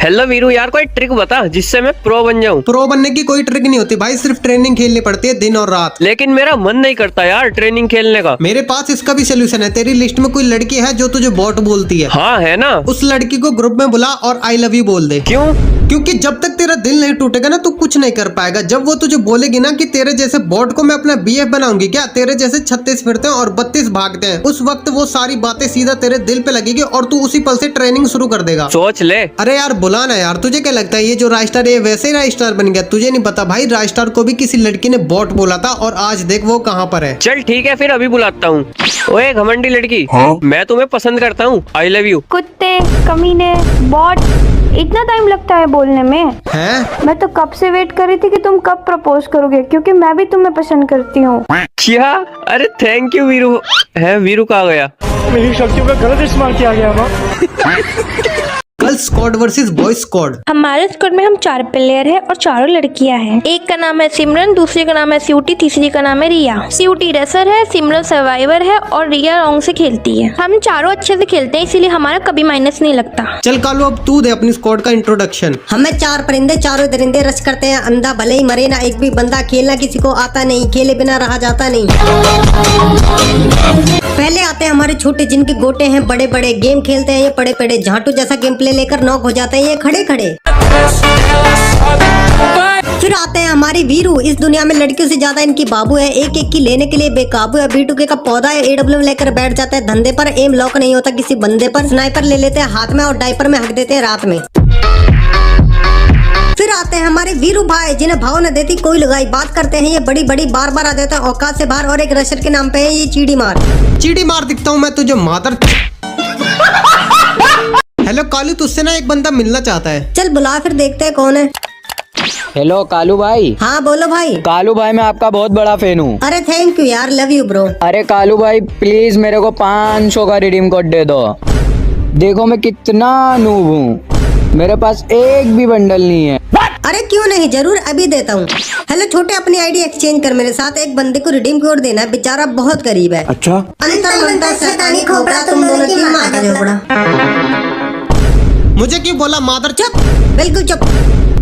Hello Veeru यार, कोई trick बता जिससे मैं प्रो बन जाऊं। प्रो बनने की कोई ट्रिक नहीं होती भाई, सिर्फ ट्रेनिंग खेलनी पड़ती है दिन और रात। लेकिन मेरा मन नहीं करता यार ट्रेनिंग खेलने का। मेरे पास इसका भी सोल्यूशन है। तेरी लिस्ट में कोई लड़की है जो तुझे बॉट बोलती है? हाँ है ना। उस लड़की को ग्रुप में बुला और आई लव यू बोल दे। क्यों? क्योंकि जब तक तेरा दिल नहीं टूटेगा ना, तू कुछ नहीं कर पाएगा। जब वो तुझे बोलेगी ना कि तेरे जैसे बॉट को मैं अपना बीएफ बनाऊंगी क्या, तेरे जैसे 36 फिरते हैं और 32 भागते हैं, उस वक्त वो सारी बातें सीधा तेरे दिल पे लगेगी और तू उसी पल से ट्रेनिंग शुरू कर देगा। सोच ले। अरे यार बुला ना यार, तुझे क्या लगता है ये जो राजस्टार है वैसे ही राजस्टार बन गया? तुझे नहीं पता भाई, राजस्टार को भी किसी लड़की ने बॉट बोला था और आज देख वो कहाँ पर है। चल ठीक है फिर अभी बुलाता हूँ। ओए घमंडी लड़की, मैं तुम्हें पसंद करता हूँ, आई लव यू। कुत्ते, कमीने, बॉट, इतना टाइम लगता है बोलने में? हैं? मैं तो कब से वेट कर रही थी कि तुम कब प्रपोज करोगे, क्योंकि मैं भी तुम्हें पसंद करती हूँ। क्या? अरे थैंक यू वीरू। है वीरू कहाँ गया? मेरी शक्तियों का गलत इस्तेमाल किया गया था। Girls squad versus boys squad. हमारे स्क्वाड में हम 4 प्लेयर हैं और चारों लड़कियां हैं। एक का नाम है सिमरन, दूसरी का नाम है स्यूटी, तीसरी का नाम है रिया। स्यूटी रेसर है, सिमरन सर्वाइवर है और रिया रॉन्ग से खेलती है। हम चारों अच्छे से खेलते हैं, इसीलिए हमारा कभी माइनस नहीं लगता। चल कालू अब तू दे अपनी स्क्वाड का इंट्रोडक्शन। हमें 4 परिंदे चारों दरिंदे रश करते हैं। अंधा भले ही मरे ना एक भी बंदा, खेलना किसी को आता नहीं, खेले बिना रहा जाता नहीं। पहले आते हैं हमारे छोटे जिनके गोटे हैं बड़े बड़े, गेम खेलते हैं ये बड़े बड़े, झांटू जैसा गेम प्ले लेकर नॉक हो जाते हैं ये खड़े खड़े। फिर आते हैं हमारी वीरू, इस दुनिया में लड़कियों से ज्यादा इनकी बाबू है, एक एक की लेने के लिए बेकाबू है। B2K का पौधा है, AW लेकर बैठ जाता है धंधे पर, एम लॉक नहीं होता किसी बंदे पर, स्नाइपर ले लेते हैं हाथ में और डाइपर में हक देते हैं रात में। फिर आते हैं हमारे वीरू भाई, जिन्हें भाव न देती कोई लगाई, बात करते हैं ये बड़ी बड़ी, बार बार आ जाता है औकात से बाहर, और एक रशर के नाम पे है ये चीड़ी मार। चीड़ी मार दिखता हूँ मैं तुझे मादर। हेलो कालू, तुझसे ना एक बंदा मिलना चाहता है। चल बुला फिर देखते हैं कौन है। हेलो कालू भाई। हाँ बोलो भाई। कालू भाई मैं आपका बहुत बड़ा फैन हूँ। अरे थैंक यू यार, लव यू ब्रो। अरे कालू भाई प्लीज मेरे को 500 का रिडीम कोड दे दो। देखो मैं कितना नूब हूँ, मेरे पास एक भी बंडल नहीं है। अरे क्यों नहीं, जरूर अभी देता हूँ। हेलो छोटे, अपनी आईडी एक्सचेंज कर मेरे साथ, एक बंदे को रिडीम कोड देना है, बेचारा बहुत गरीब है। अच्छा। अंतर मंतर शैतानी खोपड़ा, तुम दोनों की माँ का झोपड़ा। मुझे क्यों बोला मादर? चुप, बिल्कुल चुप।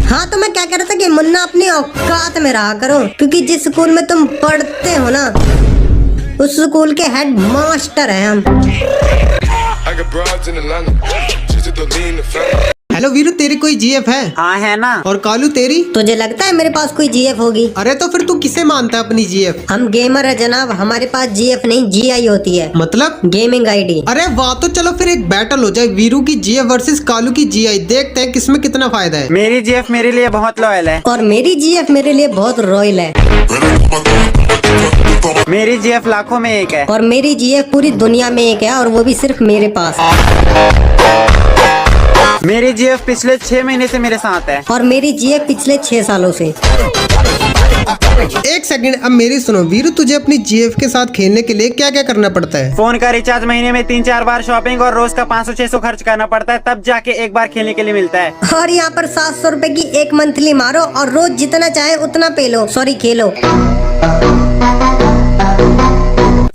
हाँ तो मैं क्या कह रहा था कि मुन्ना अपनी औकात में रहा करो, क्योंकि जिस स्कूल में तुम पढ़ते हो ना उस स्कूल के हेड मास्टर हैं हम। हेलो वीरू, तेरी कोई जीएफ है? हाँ है ना। और कालू तेरी? तुझे लगता है मेरे पास कोई जीएफ होगी? अरे तो फिर तू किसे मानता है अपनी जीएफ? हम गेमर है जनाब, हमारे पास जीएफ नहीं GI होती है, मतलब गेमिंग आईडी। अरे वाह, तो चलो फिर एक बैटल हो जाए, वीरू की जीएफ वर्सेस कालू की GI। देखते हैं किसमें कितना फायदा है। मेरी जीएफ मेरे लिए बहुत लॉयल है और मेरी जीएफ मेरे लिए बहुत रॉयल है। मेरी जीएफ लाखों में एक है। और मेरी जीएफ पूरी दुनिया में एक है, और वो भी सिर्फ मेरे पास। मेरी जीएफ पिछले 6 महीने से मेरे साथ है। और मेरी जीएफ पिछले 6 सालों से। एक सेकंड, अब मेरी सुनो वीरू, तुझे अपनी जीएफ के साथ खेलने के लिए क्या क्या करना पड़ता है? फोन का रिचार्ज, महीने में 3-4 बार शॉपिंग और रोज का 500-600 खर्च करना पड़ता है, तब जाके एक बार खेलने के लिए मिलता है। और यहाँ पर 700 रुपए की एक मंथली मारो और रोज जितना चाहे उतना पे लो, सॉरी खेलो।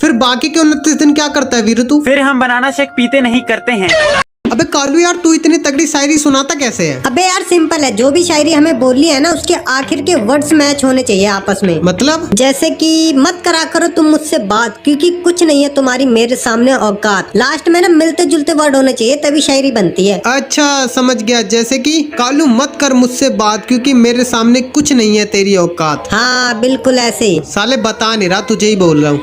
फिर बाकी के 29 दिन क्या करता है वीरू तू? फिर हम बनाना शेक पीते नहीं करते हैं। अबे कालू यार, तू इतनी तगड़ी शायरी सुनाता कैसे है? अबे यार सिंपल है, जो भी शायरी हमें बोलनी है ना उसके आखिर के वर्ड्स मैच होने चाहिए आपस में। मतलब? जैसे कि मत करा करो तुम मुझसे बात, क्योंकि कुछ नहीं है तुम्हारी मेरे सामने औकात। लास्ट में ना मिलते जुलते वर्ड होने चाहिए, तभी शायरी बनती है। अच्छा समझ गया, जैसे कि कालू मत कर मुझसे बात, क्योंकि मेरे सामने कुछ नहीं है तेरी औकात। हाँ बिल्कुल ऐसे। साले बता नहीं रहा, तुझे ही बोल रहा हूँ।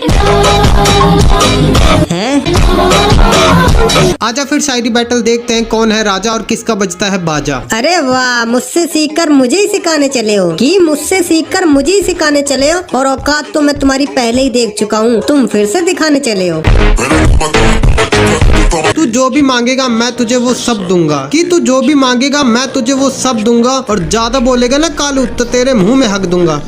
आजा फिर शायरी बैटल देखते हैं कौन है राजा और किसका बजता है बाजा। अरे वाह, मुझसे सीखकर मुझे ही सिखाने चले हो कि मुझसे सीखकर मुझे ही सिखाने चले हो, और औकात तो मैं तुम्हारी पहले ही देख चुका हूँ, तुम फिर से दिखाने चले हो। तू जो भी मांगेगा मैं तुझे वो सब दूंगा, कि तू जो भी मांगेगा मैं तुझे वो सब दूंगा, और ज्यादा बोलेगा ना कालू तो तेरे मुंह में हक दूंगा।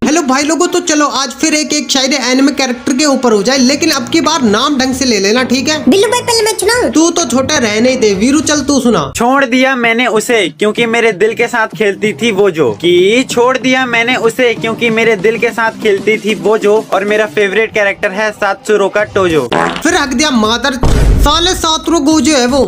हेलो भाई लोगों, तो चलो आज फिर एक शायरी एनिमे कैरेक्टर के ऊपर हो जाए, लेकिन अब की बार नाम ढंग से ले लेना, ठीक है? बिल्लू भाई पहले मैं सुनाऊं? तू तो छोटा रहने ही दे। वीरू चल तू सुना। छोड़ दिया मैंने उसे क्योंकि मेरे दिल के साथ खेलती थी वो जो, कि छोड़ दिया मैंने उसे क्योंकि मेरे दिल के साथ खेलती थी वो जो, और मेरा फेवरेट कैरेक्टर है सात्सुरो का टोजो। फिर हक दिया मादर साले सातरो गोजे है वो।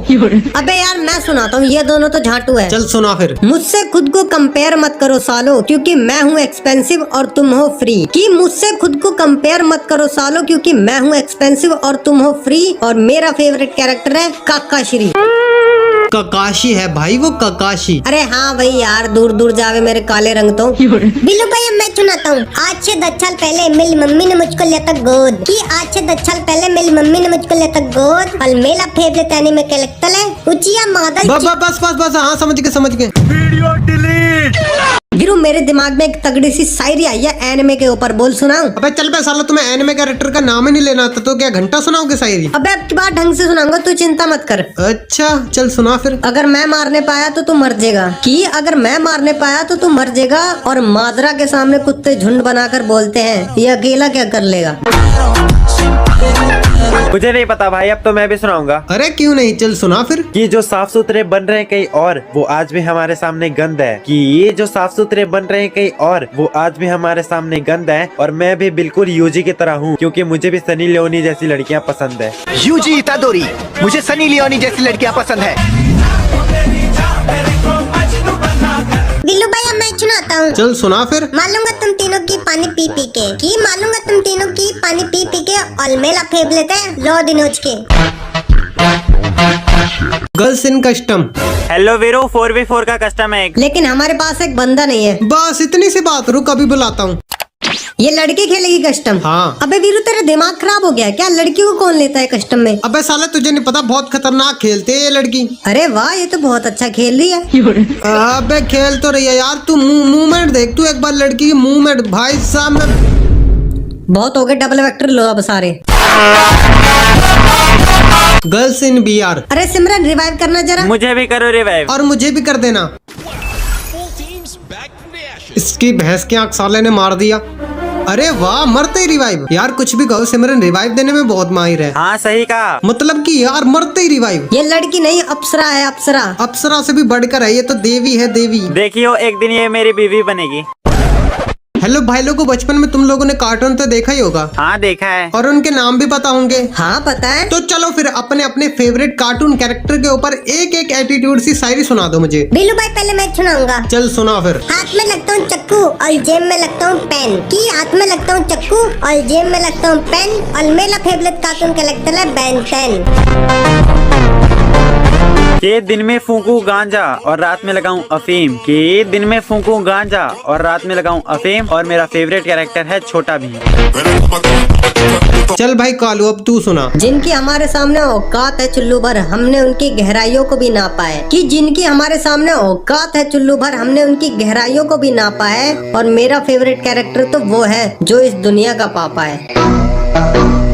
अबे यार मैं सुनाता हूँ, ये दोनों तो झाटू है। चल सुना फिर। मुझसे खुद को कंपेयर मत करो सालो, क्योंकि मैं हूँ एक्सपेंसिव और तुम हो फ्री। कि मुझसे खुद को कंपेयर मत करो सालो, क्योंकि मैं हूँ एक्सपेंसिव और तुम हो फ्री। और मेरा फेवरेट कैरेक्टर है काकाश्री। ककाशी है भाई वो, ककाशी। अरे हाँ भाई यार, दूर दूर जावे मेरे काले रंग तो। बिल्लू भाई मैं सुनाता हूँ। आज से 10 साल पहले मेरी मम्मी ने मुझको लिया था गोद। कि आज से 10 साल पहले मेरी मम्मी ने मुझको लिया था गोद। और मेरा फेवरेट एनीमे कैरेक्टर है उचिया मादल। बस हाँ समझ गए। वीरू मेरे दिमाग में एक तगड़ी सी शायरी आई है एनिमे के ऊपर, बोल सुनाऊं? अबे चल बे साला, तुम्हें एनिमे कैरेक्टर का नाम ही नहीं लेना था तो क्या घंटा सुनाओगे शायरी? अबे अब की बार ढंग से सुनाऊंगा, तू चिंता मत कर। अच्छा चल सुना फिर। अगर मैं मारने पाया तो तू मर जाएगा। कि अगर मैं मारने पाया तो तू मर जाएगा। और मादरा के सामने कुत्ते झुंड बनाकर बोलते हैं, ये अकेला क्या कर लेगा। मुझे नहीं पता भाई, अब तो मैं भी सुनाऊंगा। अरे क्यों नहीं, चल सुना फिर। कि जो साफ सुथरे बन रहे हैं कहीं और, वो आज भी हमारे सामने गंद है। कि ये जो साफ सुथरे बन रहे हैं कहीं और, वो आज भी हमारे सामने गंद है। और मैं भी बिल्कुल यूजी की तरह हूँ, क्योंकि मुझे भी सनी लियोनी जैसी लड़कियाँ पसंद है। यूजी इतादोरी, मुझे सनी लियोनी जैसी लड़कियाँ पसंद है। बिल्लू भाई मैं सुनाता हूँ। चल सुना फिर। मालूंगा तुम तीनों की पानी पी पी के। कि मालूंगा तुम तीनों की पानी पी पी के। और मेला फेंक लेते हैं लो दिनोज के। Girls in custom. Hello Veeru, 4v4 का कस्टम है। लेकिन हमारे पास एक बंदा नहीं है। बस इतनी सी बात, रुक अभी बुलाता हूँ। ये लड़की खेलेगी कस्टम? हाँ। अबे वीरू तेरा दिमाग खराब हो गया क्या? लड़की को कौन लेता है कस्टम में? अबे साला तुझे नहीं पता, बहुत खतरनाक खेलते है ये लड़की। अरे वाह, ये तो बहुत अच्छा खेल रही है। अबे खेल तो रही है यार, तू मूवमेंट देख, तू एक बार लड़की की मूवमेंट भाई साहब में। बहुत हो गए, डबल वेक्टर लो अब सारे। Girls in BR. अरे सिमरन रिवाइव करना जरा। मुझे भी करो रिवाइव। और मुझे भी कर देना। इसकी भैंस की आंख साले ने मार दिया। अरे वाह, मरते ही रिवाइव। यार कुछ भी कहो, सिमरन रिवाइव देने में बहुत माहिर है। हाँ सही कहा। मतलब कि यार मरते ही रिवाइव। ये लड़की नहीं, अप्सरा है अप्सरा। अप्सरा से भी बढ़कर है, ये तो देवी है देवी। देखियो एक दिन ये मेरी बीवी बनेगी। हेलो भाई लोगों, बचपन में तुम लोगों ने कार्टून तो देखा ही होगा। हाँ देखा है। और उनके नाम भी पता होंगे। हाँ पता है। तो चलो फिर अपने अपने फेवरेट कार्टून कैरेक्टर के ऊपर एक एक एटीट्यूड सी शायरी सुना दो मुझे। बिल्लू भाई पहले मैं सुनाऊंगा। चल सुना फिर। हाथ में लगता हूँ चक्कू और जेब में लगता हूँ पेन। कि हाथ में लगता हूँ चक्कू और जेब में लगता हूँ पेन। और मेरा फेवरेट कार्टून कैरेक्टर है बेन 10। कि दिन में फूकूं गांजा और रात में लगाऊं अफीम। कि दिन में फूकूं गांजा और रात में लगाऊं अफीम। और मेरा फेवरेट कैरेक्टर है छोटा भीम। चल भाई कालू, अब तू सुना। जिनकी हमारे सामने औकात है चुल्लू भर, हमने उनकी गहराइयों को भी नापा है। कि जिनकी हमारे सामने औकात है चुल्लू भर, हमने उनकी गहराइयों को भी नापा है। और मेरा फेवरेट कैरेक्टर तो वो है जो इस दुनिया का पापा है।